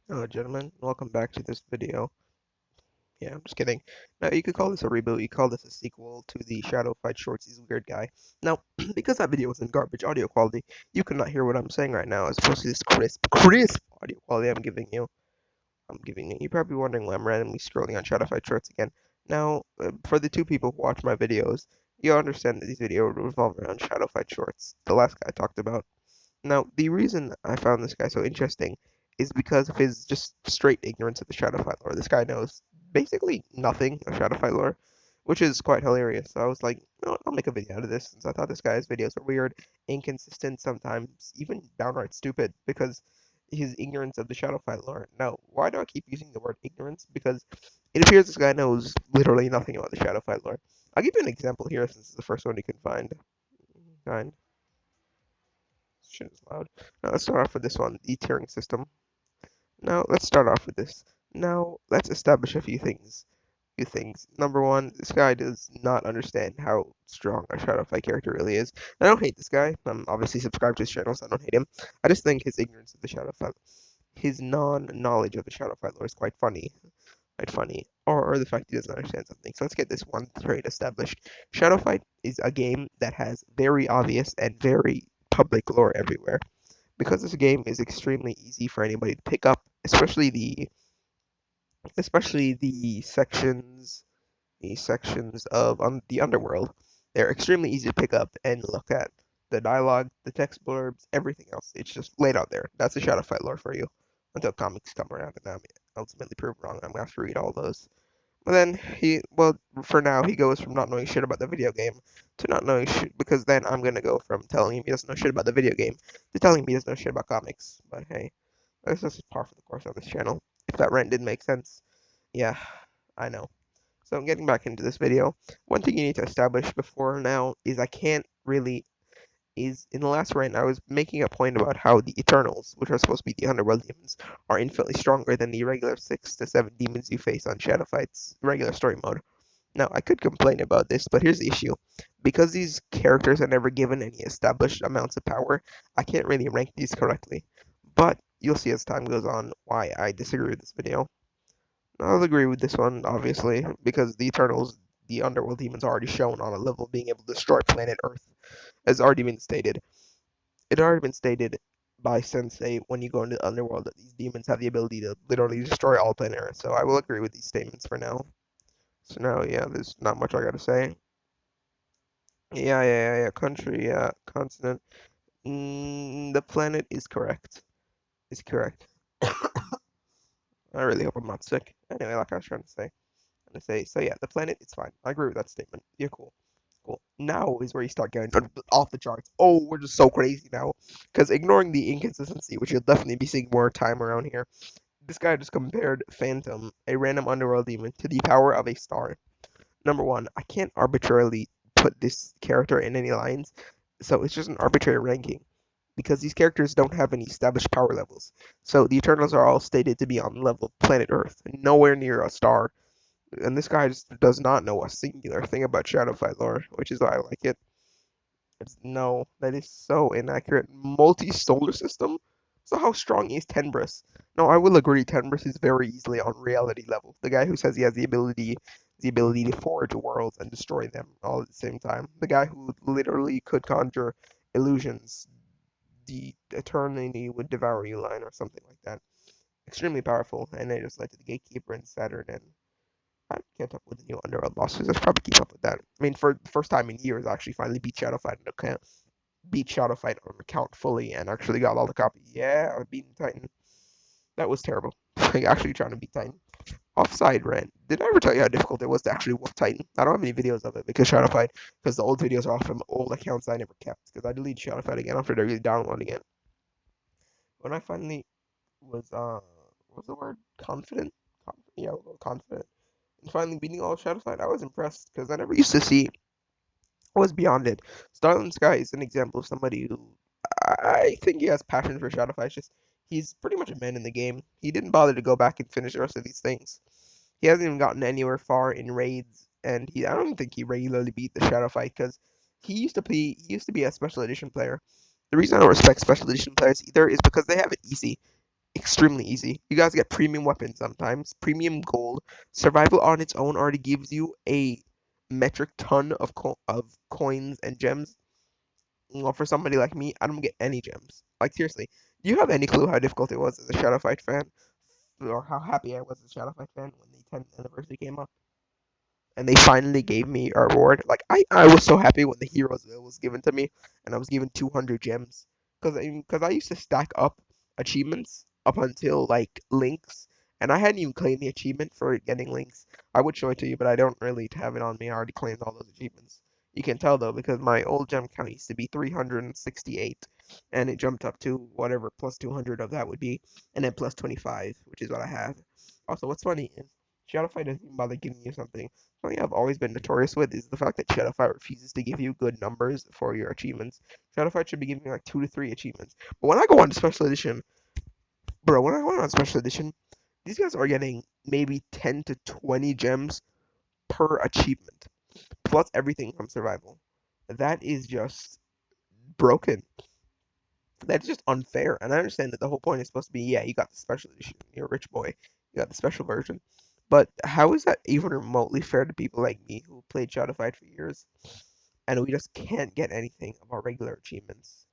Hello, gentlemen. Welcome back to this video. Yeah, I'm just kidding. Now, you could call this a reboot. You could call this a sequel to the Shadow Fight Shorts. He's a weird guy. Now, because that video was in garbage audio quality, you could not hear what I'm saying right now, as opposed to this crisp audio quality I'm giving you. You're probably wondering why I'm randomly scrolling on Shadow Fight Shorts again. Now, for the two people who watch my videos, you'll understand that these videos revolve around Shadow Fight Shorts, the last guy I talked about. Now, the reason I found this guy so interesting is because of his just straight ignorance of the Shadowfight lore. This guy knows basically nothing of Shadowfight lore, which is quite hilarious. So I was like, you know what, I'll make a video out of this, since I thought this guy's videos were weird, inconsistent, sometimes even downright stupid, because his ignorance of the Shadowfight lore. Now, why do I keep using the word ignorance? Because it appears this guy knows literally nothing about the Shadowfight lore. I'll give you an example here, since it's the first one you can find. Find. Shit is loud. Now let's start off with this one, the tiering system. Now let's start off with this. Now let's establish a few things. Number one, this guy does not understand how strong a Shadowfight character really is. I don't hate this guy. I'm obviously subscribed to his channel, so I don't hate him. I just think his ignorance of the Shadowfight, his non-knowledge of the Shadowfight lore is quite funny. Quite funny. Or the fact he doesn't understand something. So let's get this one trait established. Shadowfight is a game that has very obvious and very public lore everywhere. Because this game is extremely easy for anybody to pick up, especially the sections of the underworld. They're extremely easy to pick up and look at. The dialogue, the text blurbs, everything else. It's just laid out there. That's the Shadowfight lore for you. Until comics come around and I'm ultimately proved wrong. I'm gonna have to read all those. But then for now, he goes from not knowing shit about the video game to not knowing shit, because then I'm gonna go from telling him he doesn't know shit about the video game to telling him he doesn't know shit about comics. But hey, that's just par for the course on this channel. If that rant didn't make sense, yeah, I know. So getting back into this video, one thing you need to establish before now is I can't really is in the last rant I was making a point about how the Eternals, which are supposed to be the underworld demons, are infinitely stronger than the regular 6 to 7 demons you face on Shadow Fight's regular story mode. Now, I could complain about this, but here's the issue. Because these characters are never given any established amounts of power, I can't really rank these correctly. But you'll see as time goes on why I disagree with this video. I'll agree with this one, obviously, because the Eternals, the underworld demons, are already shown on a level of being able to destroy planet Earth, as already been stated. It had already been stated by Sensei when you go into the underworld that these demons have the ability to literally destroy all planet Earth, so I will agree with these statements for now. So now, yeah, there's not much I gotta say. Yeah. Country, yeah. Continent. The planet is correct. Is correct. I really hope I'm not sick. Anyway, like I was trying to say. So yeah, the planet, it's fine. I agree with that statement. Yeah, cool. Cool. Now is where you start getting off the charts. Oh, we're just so crazy now. Because ignoring the inconsistency, which you'll definitely be seeing more time around here, this guy just compared Phantom, a random underworld demon, to the power of a star. Number one, I can't arbitrarily put this character in any lines, so it's just an arbitrary ranking because these characters don't have any established power levels. So the Eternals are all stated to be on level planet Earth, nowhere near a star. And this guy just does not know a singular thing about Shadowfight lore, which is why I like it. No, that is so inaccurate. Multi-solar system? So how strong is Tenbrus? No, I will agree Tenbrus is very easily on reality level. The guy who says he has the ability to forge worlds and destroy them all at the same time. The guy who literally could conjure illusions. The eternity would devour you line or something like that. Extremely powerful, and it just led to the Gatekeeper and Saturn, and I can't up with the new Underworld bosses. Let's probably keep up with that. I mean, for the first time in years, I actually finally beat Shadowfight on account. Beat Shadowfight on account fully and actually got all the copies. Yeah, I beat Titan. That was terrible. Like, actually trying to beat Titan. Offside rant. Did I ever tell you how difficult it was to actually whoop Titan? I don't have any videos of it because Shadowfight, because the old videos are all from old accounts I never kept. Because I deleted Shadowfight again after really downloading it. When I finally was, what was the word? Yeah, a little confident. And finally beating all of Shadowfight, I was impressed because I never used to see what was beyond it. Starland Sky is an example of somebody who I think he has passion for Shadowfight. It's just he's pretty much a man in the game. He didn't bother to go back and finish the rest of these things. He hasn't even gotten anywhere far in raids, and I don't even think he regularly beat the Shadowfight because he used to be a special edition player. The reason I don't respect special edition players either is because they have it easy, extremely easy. You guys get premium weapons sometimes, premium gold. Survival on its own already gives you a metric ton of coins and gems. Well, for somebody like me, I don't get any gems. Like seriously, do you have any clue how difficult it was as a Shadow Fight fan, or how happy I was as a Shadow Fight fan when the 10th anniversary came up? And they finally gave me a reward. Like I was so happy when the heroes wheel was given to me, and I was given 200 gems, because I used to stack up achievements up until like links, and I hadn't even claimed the achievement for getting links. I would show it to you, but I don't really have it on me. I already claimed all those achievements. You can tell though because my old gem count used to be 368, and it jumped up to whatever plus 200 of that would be, and then plus 25, which is what I have. Also, what's funny is Shadowfy doesn't even bother giving you something. Something I've always been notorious with is the fact that Shadowfy refuses to give you good numbers for your achievements. Shadowfy should be giving you like 2 to 3 achievements. But when I go on to special edition, bro, when I went on special edition, these guys are getting maybe 10 to 20 gems per achievement, plus everything from survival. That is just broken. That's just unfair. And I understand that the whole point is supposed to be, yeah, you got the special edition, you're a rich boy, you got the special version. But how is that even remotely fair to people like me who played Shadowfight for years and we just can't get anything of our regular achievements?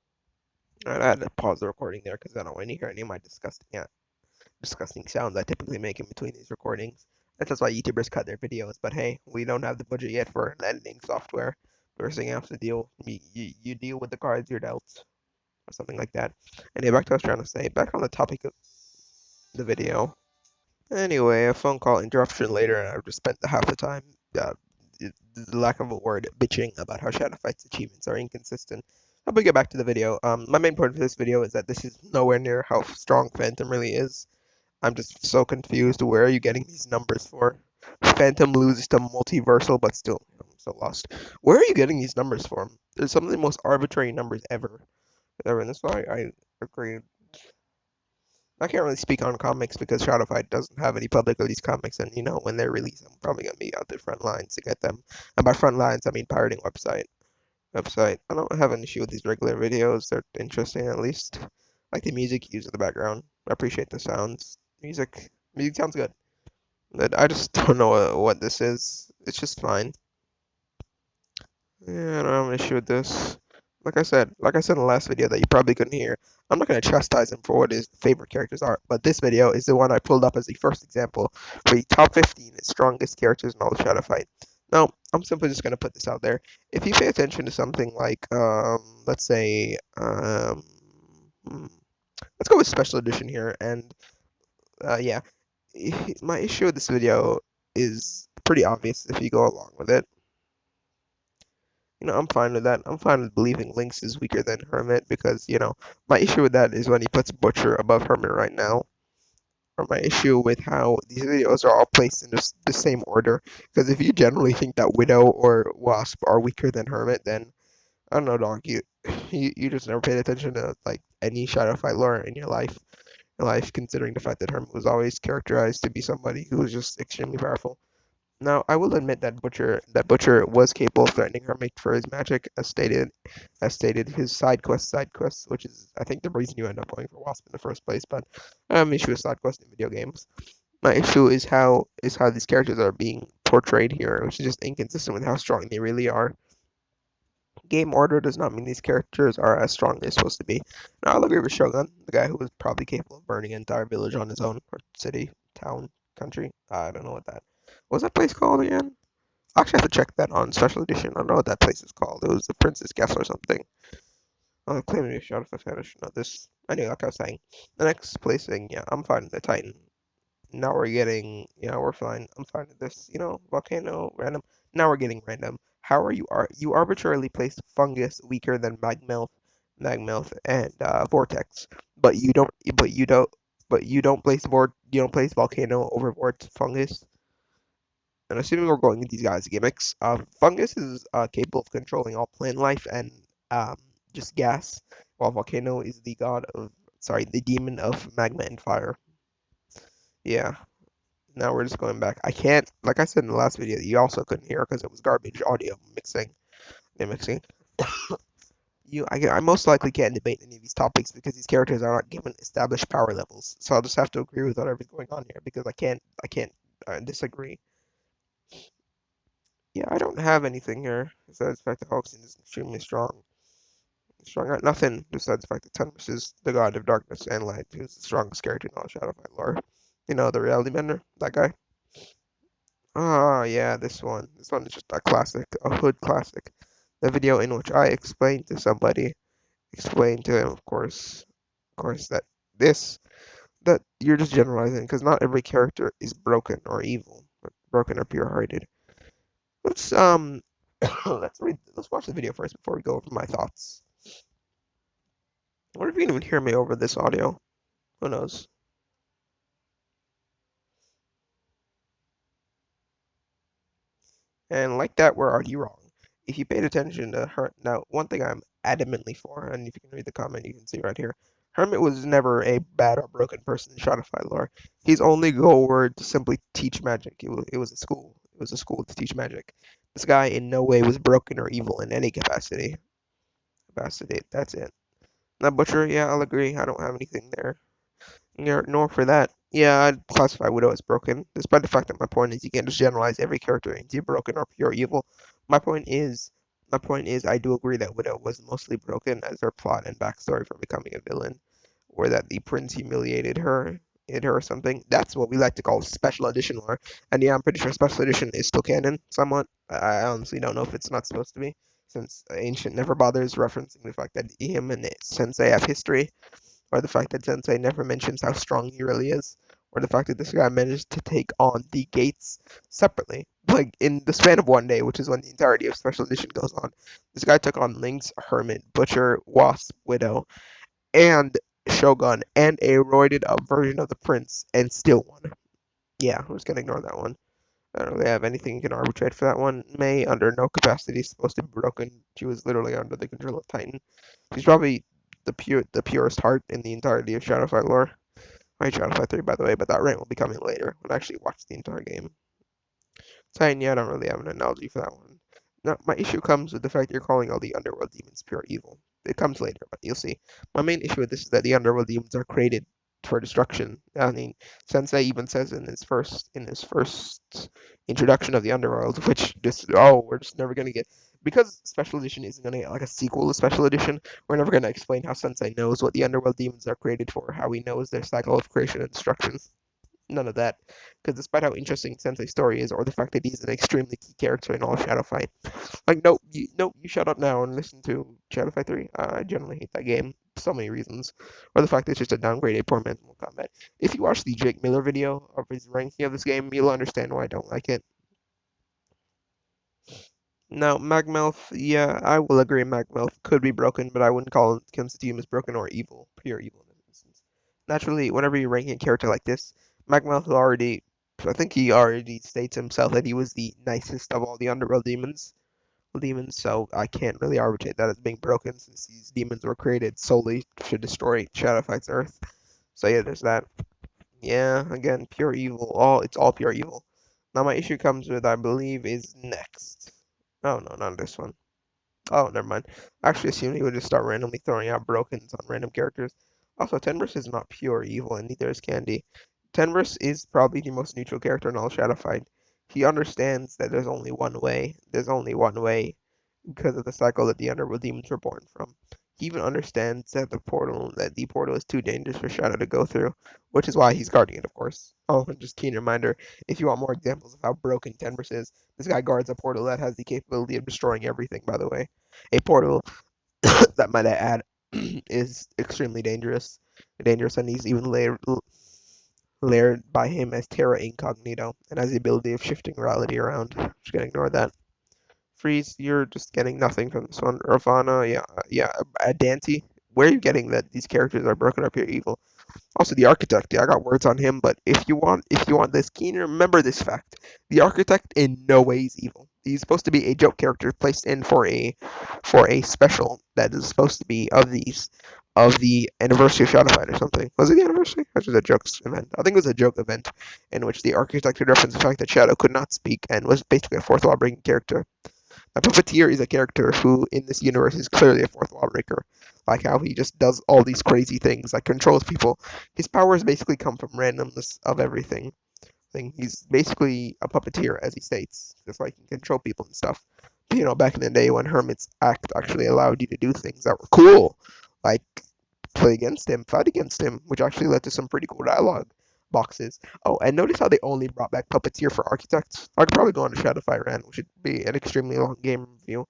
And I had to pause the recording there because I don't want to hear any of my disgusting sounds I typically make in between these recordings. That's why YouTubers cut their videos. But hey, we don't have the budget yet for an editing software. First thing you have to you deal with the cards you're dealt, or something like that. Anyway, back to what I was trying to say. Back on the topic of the video. Anyway, a phone call interruption later, and I've just spent the half the time, uh, the lack of a word, bitching about how Shadow Fight's achievements are inconsistent. How about we get back to the video? My main point for this video is that this is nowhere near how strong Phantom really is. I'm just so confused. Where are you getting these numbers for? Phantom loses to Multiversal, but still, I'm so lost. Where are you getting these numbers from? There's some of the most arbitrary numbers ever in this fight. I agree. I can't really speak on comics because Shadowfight doesn't have any public release comics, and when they're released, I'm probably gonna be out the front lines to get them. And by front lines, I mean pirating website. I don't have an issue with these regular videos. They're interesting at least. Like the music used in the background. I appreciate the sounds. Music sounds good. But I just don't know what this is. It's just fine. Yeah, I don't have an issue with this. Like I said in the last video that you probably couldn't hear, I'm not gonna chastise him for what his favorite characters are, but this video is the one I pulled up as the first example for the top 15 strongest characters in all of Shadow Fight. Now, I'm simply just gonna put this out there. If you pay attention to something like, let's say, hmm, let's go with Special Edition here, and yeah, my issue with this video is pretty obvious if you go along with it. I'm fine with that. I'm fine with believing Lynx is weaker than Hermit because, my issue with that is when he puts Butcher above Hermit right now. Or my issue with how these videos are all placed in just the same order. Because if you generally think that Widow or Wasp are weaker than Hermit, then I don't know, dog. You just never paid attention to like any Shadow Fight lore in your life. Considering the fact that Hermit was always characterized to be somebody who was just extremely powerful. Now, I will admit that Butcher was capable of threatening her mate for his magic, as stated his side quests, which is I think the reason you end up going for Wasp in the first place. But I have an issue with side quests in video games. My issue is how these characters are being portrayed here, which is just inconsistent with how strong they really are. Game order does not mean these characters are as strong as they're supposed to be. Now, I'll agree with Shogun, the guy who was probably capable of burning an entire village on his own, or city, town, country. I don't know what was that place called again? I actually have to check that on Special Edition. I don't know what that place is called. It was the Princess Guest or something. Claiming to be a shot of a I should know this. Anyway, like I was saying, the next placing, yeah, I'm fine with the Titan. Now we're getting, we're fine. I'm fine with this, volcano, random. Now we're getting random. How are you arbitrarily placed fungus weaker than magmouth and vortex, but you don't place volcano over fungus. And assuming we're going with these guys' gimmicks, fungus is capable of controlling all plant life and um, just gas, while volcano is the demon of magma and fire. Yeah. Now we're just going back. I can't, like I said in the last video, you also couldn't hear because it was garbage audio mixing. They're mixing. I most likely can't debate any of these topics because these characters are not given established power levels. So I'll just have to agree with whatever's going on here because I can't disagree. Yeah, I don't have anything here besides the fact that Hawkson is extremely strong. Strong at nothing besides the fact that Tenris is the god of darkness and light, who's the strongest character in all Shadowfight lore. You know, the reality bender, that guy. Ah, yeah, this one. This one is just a classic, a hood classic. The video in which I explained to somebody, explained to him, of course, this, that you're just generalizing, because not every character is broken or evil, but broken or pure-hearted. Let's, let's watch the video first before we go over my thoughts. I wonder if you can even hear me over this audio. Who knows? And like that, we're already wrong. If you paid attention to her, now one thing I'm adamantly for, and if you can read the comment, you can see right here. Hermit was never a bad or broken person in Shadowfire lore. His only goal were to simply teach magic. It was a school. It was a school to teach magic. This guy in no way was broken or evil in any capacity. That's it. Now Butcher, yeah, I'll agree. I don't have anything there. Nor for that. Yeah, I'd classify Widow as broken, despite the fact that my point is you can't just generalize every character into broken or pure evil. My point is, I do agree that Widow was mostly broken as her plot and backstory for becoming a villain, or that the prince humiliated her, hit her or something. That's what we like to call special edition lore. And yeah, I'm pretty sure special edition is still canon, somewhat. I honestly don't know if it's not supposed to be, since Ancient never bothers referencing the fact that him and Sensei have history, or the fact that Sensei never mentions how strong he really is, or the fact that this guy managed to take on the gates separately, like in the span of one day, which is when the entirety of Special Edition goes on. This guy took on Lynx, Hermit, Butcher, Wasp, Widow, and Shogun, and a roided up version of the Prince, and still won. Yeah, I'm just gonna ignore that one. I don't really have anything you can arbitrate for that one. May, under no capacity, is supposed to be broken. She was literally under the control of Titan. She's probably the purest heart in the entirety of Shadowfight lore. I hate Shadowfight 3, by the way, but that rant will be coming later when I actually watch the entire game. Titan, yeah, I don't really have an analogy for that one. Now, my issue comes with the fact you're calling all the underworld demons pure evil. It comes later, but you'll see. My main issue with this is that the underworld demons are created for destruction. I mean, Sensei even says in his first introduction of the underworld, which just we're just never gonna get, because special edition isn't gonna get like a sequel to special edition. We're never gonna explain how Sensei knows what the underworld demons are created for, how he knows their cycle of creation and destruction. None of that, because despite how interesting Sensei's story is, or the fact that he's an extremely key character in all Shadowfight, like no, you shut up now and listen to Shadowfight 3. I generally hate that game for so many reasons, or the fact that it's just a downgraded poor man's Mortal Kombat. If you watch the Jake Miller video of his ranking of this game, you'll understand why I don't like it. Now, Magmelf, yeah, I will agree Magmelf could be broken, but I wouldn't call him as broken or evil, pure evil in this instance. Naturally, whenever you're ranking a character like this, Magmelf I think he already states himself that he was the nicest of all the underworld demons, so I can't really arbitrate that as being broken since these demons were created solely to destroy Shadowfight's Earth. So yeah, there's that. Yeah, again, pure evil. It's all pure evil. Now my issue comes with, I believe, is next. Oh no, not this one. Oh, never mind. I actually assumed he would just start randomly throwing out brokens on random characters. Also, Tenverse is not pure evil, and neither is Candy. Tenverse is probably the most neutral character in all Shadowfight. He understands that there's only one way. There's only one way because of the cycle that the underworld demons were born from. He even understands that the portal is too dangerous for Shadow to go through, which is why he's guarding it, of course. Oh, and just keen reminder, if you want more examples of how broken Tenverse is, this guy guards a portal that has the capability of destroying everything, by the way. A portal that, might I add, is extremely dangerous. And he's even layered by him as Terra Incognito, and has the ability of shifting reality around. Just gonna ignore that. Freeze, you're just getting nothing from this one. Ravana, yeah, Dante. Where are you getting that these characters are broken up here evil? Also, the architect. Yeah, I got words on him, but if you want this keen, remember this fact: the architect in no way is evil. He's supposed to be a joke character placed in for a special that is supposed to be of the anniversary of Shadowfight or something. Was it the anniversary? Or was it a joke event? I think it was a joke event in which the architect had referenced the fact that Shadow could not speak and was basically a fourth wall breaking character. A puppeteer is a character who, in this universe, is clearly a fourth wall breaker. Like how he just does all these crazy things, like controls people. His powers basically come from randomness of everything. He's basically a puppeteer, as he states, just like he can control people and stuff. But, back in the day when Hermit's Act actually allowed you to do things that were cool, like play against him, fight against him, which actually led to some pretty cool dialogue boxes. Oh, and notice how they only brought back Puppeteer for Architects. I could probably go on a Shadowfight rant, which would be an extremely long game review.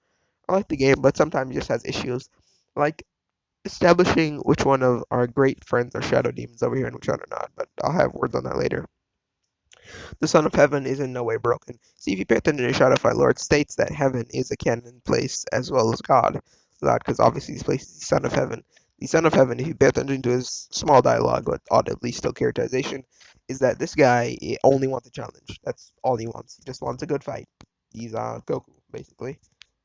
I like the game, but sometimes it just has issues, like establishing which one of our great friends are Shadow Demons over here and which one are not, but I'll have words on that later. The Son of Heaven is in no way broken. See, if you pay attention to Shadowfight lore, it states that heaven is a canon place as well as God. Because obviously this place is the Son of Heaven. The Son of Heaven, if you pay attention to his small dialogue, but audibly still characterization, is that this guy only wants a challenge. That's all he wants. He just wants a good fight. He's Goku, basically.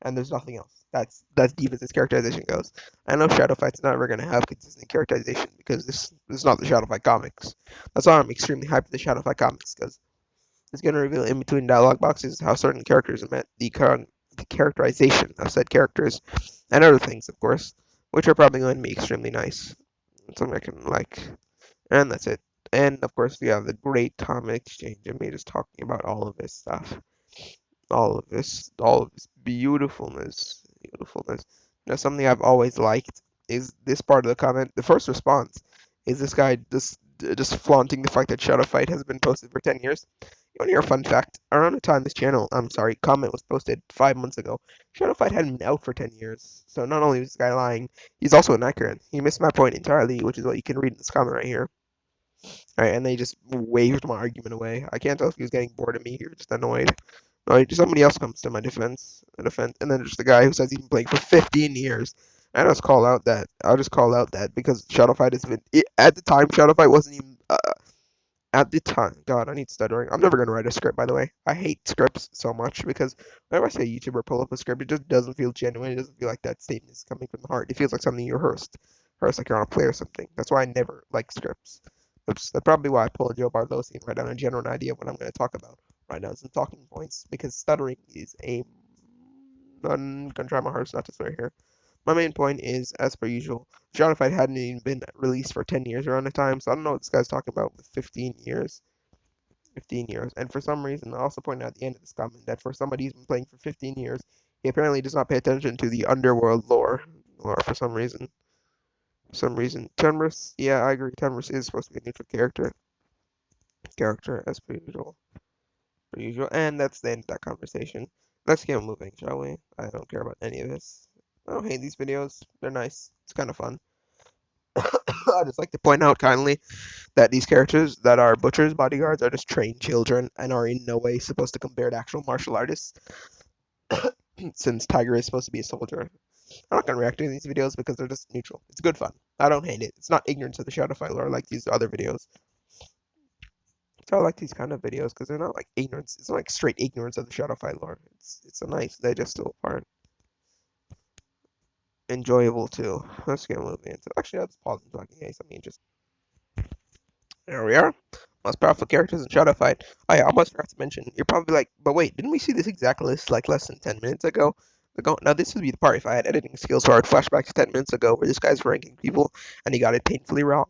And there's nothing else. That's deep as his characterization goes. I know Shadowfight's not ever going to have consistent characterization because this is not the Shadowfight comics. That's why I'm extremely hyped for the Shadowfight comics, because it's going to reveal in between dialogue boxes how certain characters are meant, the characterization of said characters, and other things, of course, which are probably going to be extremely nice. Something I can like. And that's it. And of course, we have the great comic exchange of me just talking about all of this stuff. All of this beautifulness. Something I've always liked is this part of the comment. The first response is this guy just flaunting the fact that Shadowfight has been posted for 10 years. You want to hear a fun fact? Around the time this comment was posted 5 months ago, Shadowfight hadn't been out for 10 years. So not only was this guy lying, he's also inaccurate. He missed my point entirely, which is what you can read in this comment right here. Alright, and they just waved my argument away. I can't tell if he was getting bored of me or just annoyed. No, somebody else comes to my defense, and then there's the guy who says he's been playing for 15 years. I'll just call out that because Shadowfight has been at the time. Shadowfight wasn't even at the time. God, I need stuttering. I'm never gonna write a script, by the way. I hate scripts so much because whenever I see a YouTuber pull up a script, it just doesn't feel genuine. It doesn't feel like that statement is coming from the heart. It feels like something you rehearsed like you're on a play or something. That's why I never like scripts. That's probably why I pull a Joe Barlosi and write down a general idea of what I'm going to talk about right now. Some talking points because stuttering is a. I'm gonna try my hardest not to swear here. My main point is, as per usual, Shadowfight hadn't even been released for 10 years around the time, so I don't know what this guy's talking about with 15 years. 15 years. And for some reason, I also pointed out at the end of this comment that for somebody who's been playing for 15 years, he apparently does not pay attention to the underworld lore. Or for some reason. Tenris, yeah, I agree. Tenris is supposed to be a neutral character, as per usual. And that's the end of that conversation. Let's get moving, shall we? I don't care about any of this. I don't hate these videos. They're nice. It's kind of fun. I just like to point out kindly that these characters that are butchers, bodyguards, are just trained children and are in no way supposed to compare to actual martial artists. Since Tiger is supposed to be a soldier, I'm not gonna react to these videos because they're just neutral. It's good fun. I don't hate it. It's not ignorance of the Shadowfight lore like these other videos. So I like these kind of videos because they're not like ignorance. It's not like straight ignorance of the Shadowfight lore. It's a nice digestible part. Enjoyable too. Let's get moving into. Actually, I'll just pause and talking. Hey, something interesting. There we are. Most powerful characters in Shadowfight. Oh yeah, I almost forgot to mention. You're probably like, but wait, didn't we see this exact list like less than 10 minutes ago? Now this would be the part if I had editing skills where I'd flashback to 10 minutes ago where this guy's ranking people and he got it painfully wrong.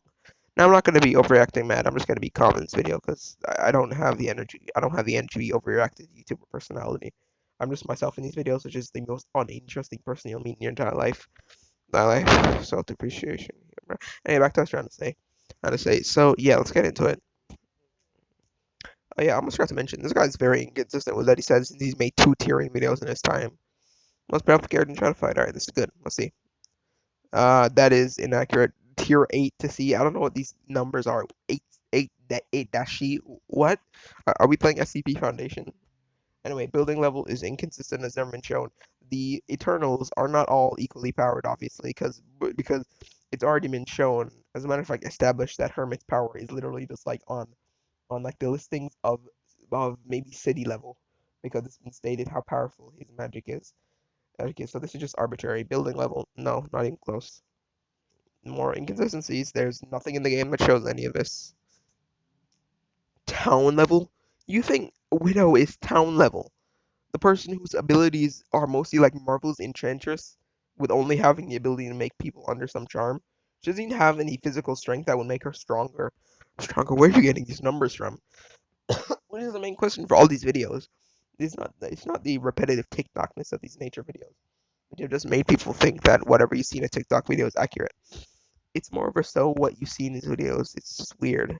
Now I'm not going to be overreacting mad. I'm just going to be calm in this video because I don't have the energy. I don't have the energy to be overreacted YouTuber personality. I'm just myself in these videos, which is the most uninteresting person you'll meet in your entire life. My life, self-depreciation. Anyway, back to what I was trying to say. So yeah, let's get into it. Oh yeah, I almost forgot to mention, this guy's very inconsistent with what he says since he's made 2 tiering videos in his time. Most powerful character in Shadowfight. Alright, this is good. Let's see. That is inaccurate. Tier 8 to see. I don't know what these numbers are. 8 dash C. What? Are we playing SCP Foundation? Anyway, building level is inconsistent as never been shown. The Eternals are not all equally powered, obviously, because it's already been shown. As a matter of fact, established that Hermit's power is literally just like on like the listings of maybe city level, because it's been stated how powerful his magic is. Okay, so this is just arbitrary. Building level, no, not even close. More inconsistencies. There's nothing in the game that shows any of this. Town level? You think Widow is town level? The person whose abilities are mostly like Marvel's Enchantress, with only having the ability to make people under some charm. She doesn't even have any physical strength that would make her stronger. Stronger? Where are you getting these numbers from? What is the main question for all these videos? It's not the repetitive TikTokness of these nature videos. They've just made people think that whatever you see in a TikTok video is accurate. It's more of a so what you see in these videos. It's just weird.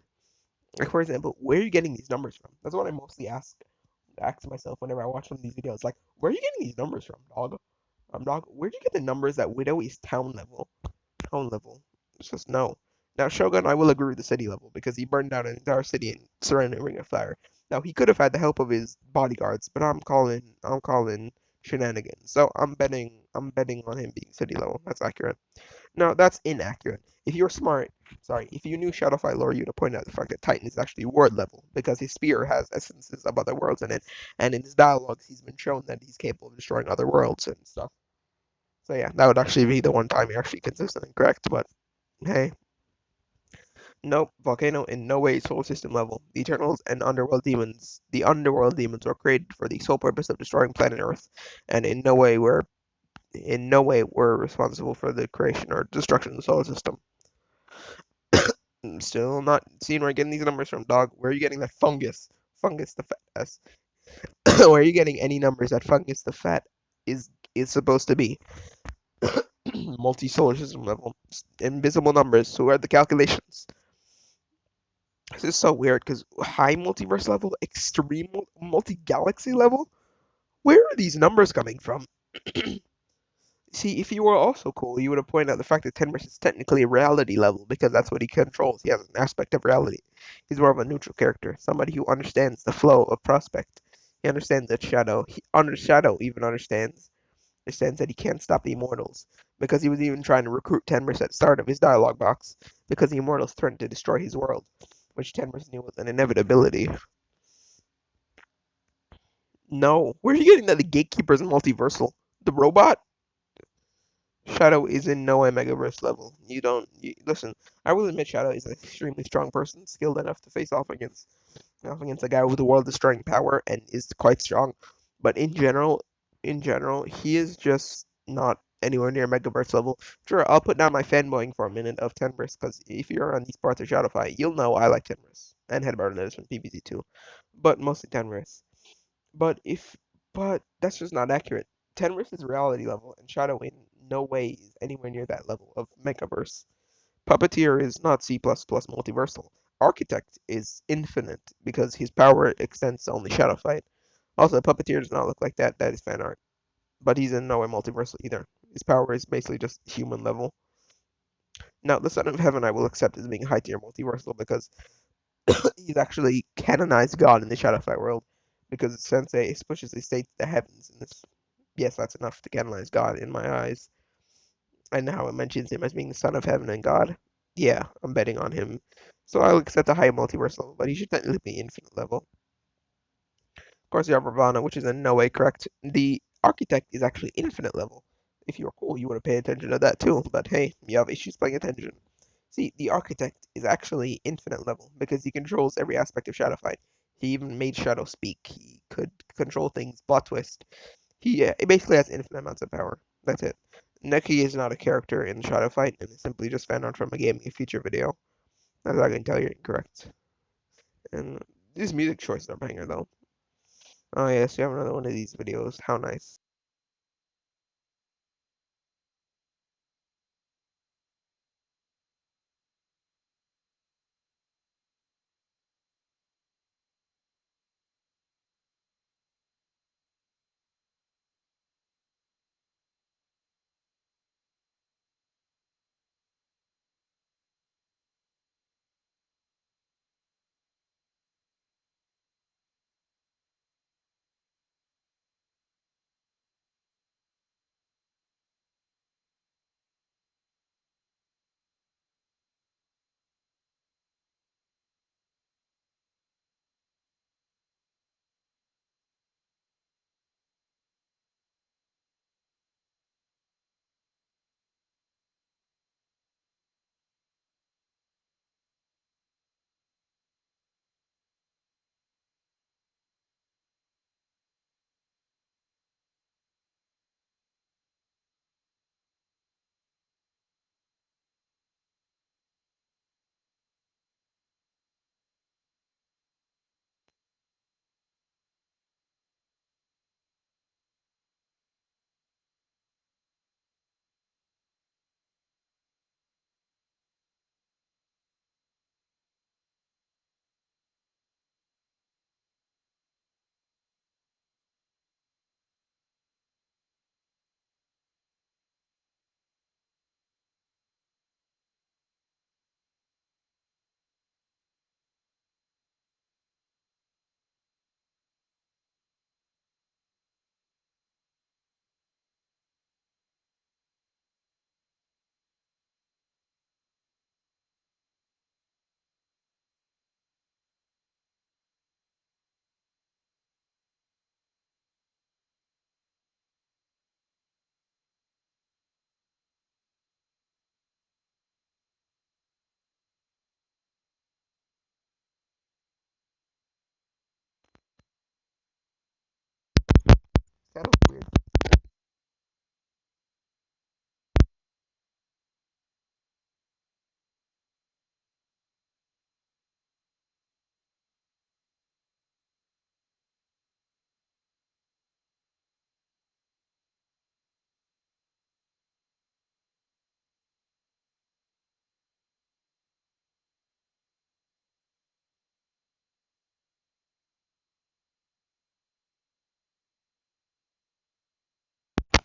Like for example, where are you getting these numbers from? That's what I mostly ask myself whenever I watch one of these videos. Like, where are you getting these numbers from, dog? Dog, where'd you get the numbers at Widow is town level? Town level. It's just no. Now Shogun, I will agree with the city level because he burned down an entire city and surrounded a ring of fire. Now he could have had the help of his bodyguards, but I'm calling shenanigans. So I'm betting on him being city level. That's accurate. No, that's inaccurate. If you're smart, sorry, if you knew Shadowfly lore, you'd have pointed out the fact that Titan is actually world level because his spear has essences of other worlds in it, and in his dialogues, he's been shown that he's capable of destroying other worlds and stuff. So yeah, that would actually be the one time you're actually consistent and correct. But hey, nope, Volcano in no way solar system level. The underworld demons were created for the sole purpose of destroying planet Earth, and in no way were responsible for the creation or destruction of the solar system. Still not seeing where you're getting these numbers from, dog. Where are you getting that fungus? Fungus the fat ass. Where are you getting any numbers that fungus the fat is supposed to be? Multi-solar system level. Invisible numbers. Who are the calculations? This is so weird because high multiverse level, extreme multi-galaxy level? Where are these numbers coming from? See, if you were also cool, you would have pointed out the fact that Tenris is technically a reality level because that's what he controls. He has an aspect of reality. He's more of a neutral character, somebody who understands the flow of Prospect. He understands that Shadow. Shadow even understands that he can't stop the Immortals because he was even trying to recruit Tenris at the start of his dialogue box because the Immortals threatened to destroy his world, which Tenris knew was an inevitability. No, where are you getting that the Gatekeeper is multiversal? The robot? Shadow is in no Megaverse level. Listen. I will admit Shadow is an extremely strong person, skilled enough to face off against a guy with a world-destroying power, and is quite strong. But in general, he is just not anywhere near Megaverse level. Sure, I'll put down my fanboying for a minute of Tenris, because if you're on these parts of Shadowfly, you'll know I like Tenris and Headbar Notice from PvZ too, but mostly Tenris. But if but that's just not accurate. Tenris is reality level, and Shadow in no way is anywhere near that level of Megaverse. Puppeteer is not C++ multiversal. Architect is infinite because his power extends to only Shadow Fight. Also, Puppeteer does not look like that. That is fan art. But he's in no way multiversal either. His power is basically just human level. Now, the Son of Heaven I will accept as being high tier multiversal because he's actually canonized God in the Shadow Fight world because Sensei explicitly states the heavens in this. Yes, that's enough to canonize God in my eyes. And how it mentions him as being the son of heaven and God. Yeah, I'm betting on him. So I'll accept a high multiverse level, but he should technically be infinite level. Of course, you have Ravana, which is in no way correct. The architect is actually infinite level. If you were cool, you would have paid attention to that too. But hey, you have issues paying attention. See, the architect is actually infinite level because he controls every aspect of Shadow Fight. He even made Shadow speak. He could control things, plot twist. He basically has infinite amounts of power. That's it. Neki is not a character in Shadow Fight, and is simply just fan art from a gaming feature video. That's all I can tell you incorrect. And these music choices are banger though. Oh yes, you have another one of these videos. How nice.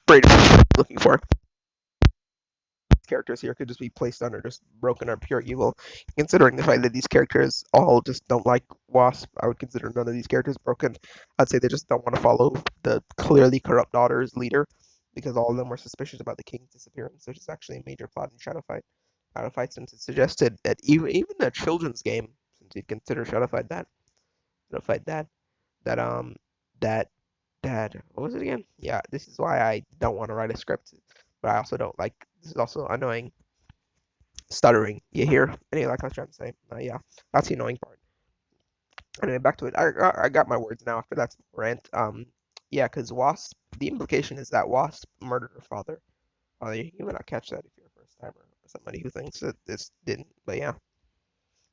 Braid looking for characters here could just be placed under just broken or pure evil. Considering the fact that these characters all just don't like Wasp, I would consider none of these characters broken. I'd say they just don't want to follow the clearly corrupt daughter's leader because all of them were suspicious about the king's disappearance, which is actually a major plot in Shadow Fight, since it suggested that even a children's game, since you'd consider Shadow Fight that that what was it again? Yeah, this is why I don't want to write a script, but I also don't like. This is also annoying stuttering. You hear? Anyway, like I was trying to say. Yeah, that's the annoying part. Anyway, back to it. I got my words now after that rant. Yeah, because Wasp. The implication is that Wasp murdered her father. You might not catch that if you're a first timer or somebody who thinks that this didn't. But yeah,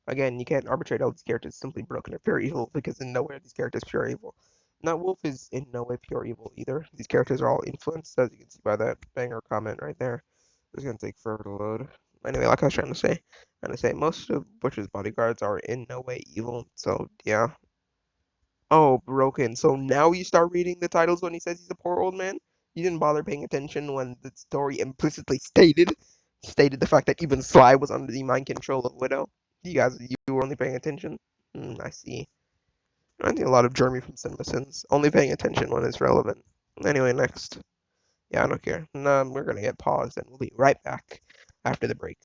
again, you can't arbitrate all these characters simply broken or pure evil because in nowhere are these characters pure evil. Now, Wolf is in no way pure evil either. These characters are all influenced, as you can see by that banger comment right there. It's gonna take forever to load. Anyway, like I was trying to say, most of Butcher's bodyguards are in no way evil. So yeah. Oh, broken. So now you start reading the titles when he says he's a poor old man. You didn't bother paying attention when the story implicitly stated the fact that even Sly was under the mind control of Widow. You were only paying attention. I see. I think a lot of Jeremy from CinemaSins. Only paying attention when it's relevant. Anyway, next. Yeah, I don't care. No, we're gonna get paused and we'll be right back after the break.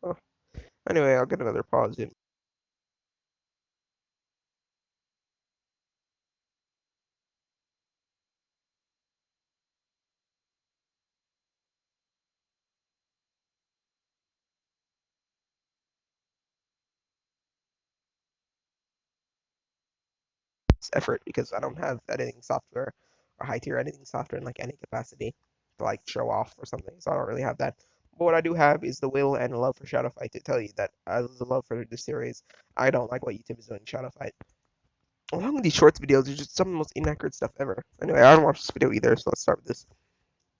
Oh. Anyway, I'll get another pause in. Effort because I don't have editing software or high tier editing software in like any capacity to like show off or something. So I don't really have that. But what I do have is the will and love for Shadow Fight to tell you that the love for this series. I don't like what YouTube is doing in Shadow Fight. Along with these shorts videos, are just some of the most inaccurate stuff ever. Anyway, I don't watch this video either, so let's start with this.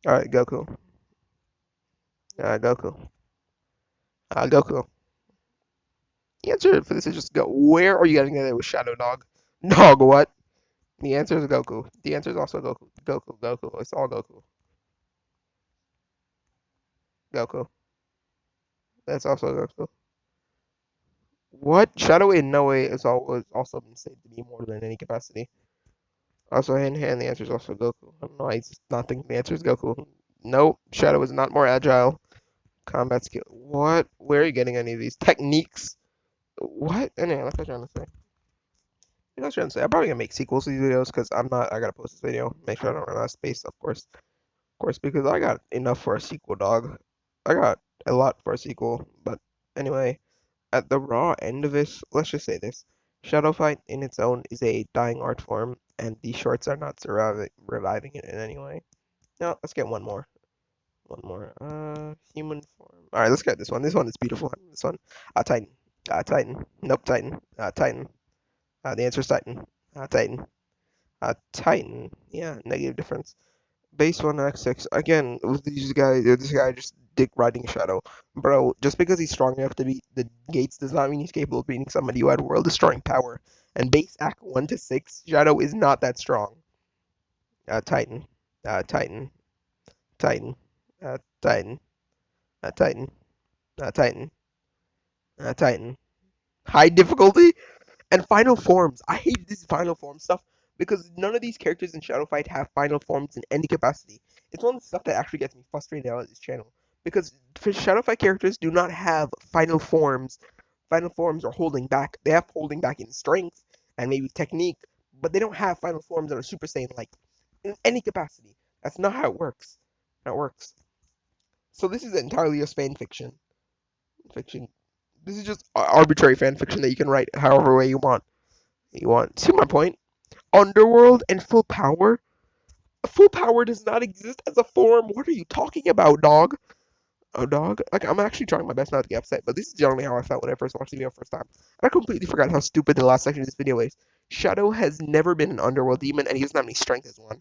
Alright, Goku. Goku. Goku. The answer for this is just go. Where are you getting it with Shadow Dog? Dog, what? The answer is Goku. The answer is also Goku. Goku. It's all Goku. Goku. That's also Goku. What? Shadow in no way is always also been said to be immortal in any capacity. Also, hand in hand, the answer is also Goku. I don't know why he's not thinking the answer is Goku. Nope, Shadow is not more agile. Combat skill. What? Where are you getting any of these techniques? What? Anyway, that's what I'm trying to say. I was trying to say, I'm probably gonna make sequels to these videos because I'm not. I gotta post this video. Make sure I don't run out of space, of course, because I got enough for a sequel, dog. I got a lot for a sequel. But anyway, at the raw end of this, let's just say this: Shadow Fight in its own is a dying art form, and these shorts are not reviving it in any way. No, let's get one more. One more. Human form. All right, let's get this one. This one is beautiful. This one. Titan. Titan. Nope, Titan. Titan. The answer is Titan. Titan. Titan. Yeah, negative difference. Base 1x6. Again, with this guy just dick riding Shadow. Bro, just because he's strong enough to beat the gates does not mean he's capable of beating somebody who had world destroying power. And base AC 1 to 6, Shadow is not that strong. Titan. Titan. Titan. Titan. Titan. Titan. Titan. High difficulty? And final forms. I hate this final form stuff because none of these characters in Shadow Fight have final forms in any capacity. It's one of the stuff that actually gets me frustrated out of this channel. Because Shadow Fight characters do not have final forms. Final forms are holding back. They have holding back in strength and maybe technique, but they don't have final forms that are Super Saiyan like in any capacity. That's not how it works. How it works. So this is entirely just fan fiction. Fiction. This is just arbitrary fan fiction that you can write however way you want. See my point? Underworld and full power? Full power does not exist as a form. What are you talking about, dog? Oh, dog. Like, I'm actually trying my best not to get upset, but this is generally how I felt when I first watched the video first time. And I completely forgot how stupid the last section of this video is. Shadow has never been an underworld demon, and he doesn't have any strength as one.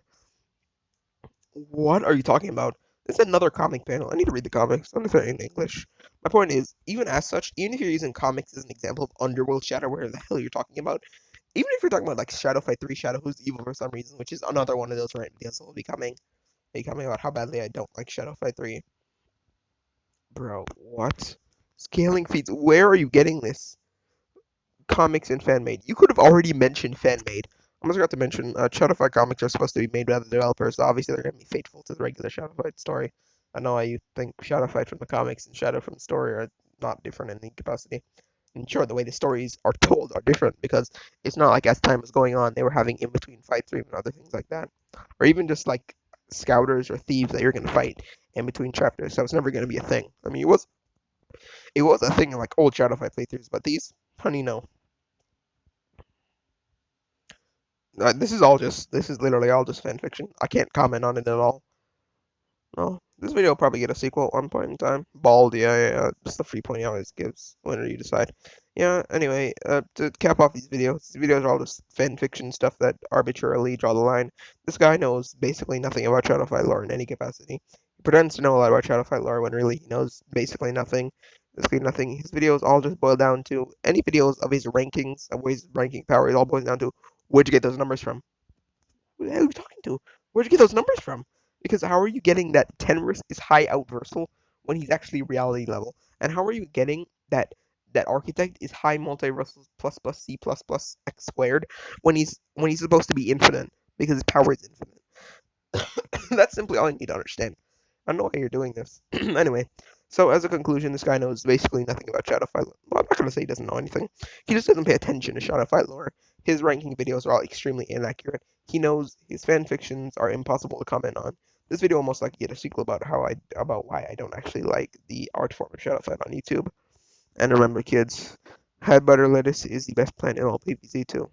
What are you talking about? This is another comic panel. I need to read the comics. I'm not in English. My point is, even as such, even if you're using comics as an example of underworld shadow, where the hell you're talking about, even if you're talking about like Shadow Fight 3 Shadow who's evil for some reason, which is another one of those rant videos that will be coming about how badly I don't like Shadow Fight 3. Bro, what? Scaling feats. Where are you getting this? Comics and fan made. You could have already mentioned fan made. I almost forgot to mention Shadow Fight comics are supposed to be made by the developers, so obviously they're gonna be faithful to the regular Shadow Fight story. I know why you think Shadow Fight from the comics and Shadow from the story are not different in any capacity. And sure, the way the stories are told are different because it's not like as time was going on, they were having in between fights or even other things like that, or even just like scouters or thieves that you're gonna fight in between chapters. So it's never gonna be a thing. I mean, it was a thing in like old Shadow Fight playthroughs, but these, honey, no. This is literally all just fan fiction. I can't comment on it at all. No, this video will probably get a sequel at one point in time. Bald, yeah. Just the free point he always gives whenever you decide. Yeah, anyway, to cap off these videos are all just fan fiction stuff that arbitrarily draw the line. This guy knows basically nothing about Shadowfight lore in any capacity. He pretends to know a lot about Shadowfight lore when really he knows basically nothing. Basically nothing. His videos all just boil down to any videos of his rankings, of his ranking power, it all boils down to where'd you get those numbers from? Who the hell are you talking to? Where'd you get those numbers from? Because how are you getting that Tenris is high outversal when he's actually reality level? And how are you getting that architect is high multiversal plus plus C plus plus X squared when he's supposed to be infinite because his power is infinite? That's simply all I need to understand. I don't know why you're doing this. Anyway, so as a conclusion, this guy knows basically nothing about Shadowfight. Well, I'm not gonna say he doesn't know anything. He just doesn't pay attention to Shadowfight lore. His ranking videos are all extremely inaccurate. He knows his fan fictions are impossible to comment on. This video will most likely get a sequel about why I don't actually like the art form of Shadowfight on YouTube. And remember, kids, head butter lettuce is the best plant in all PVZ too.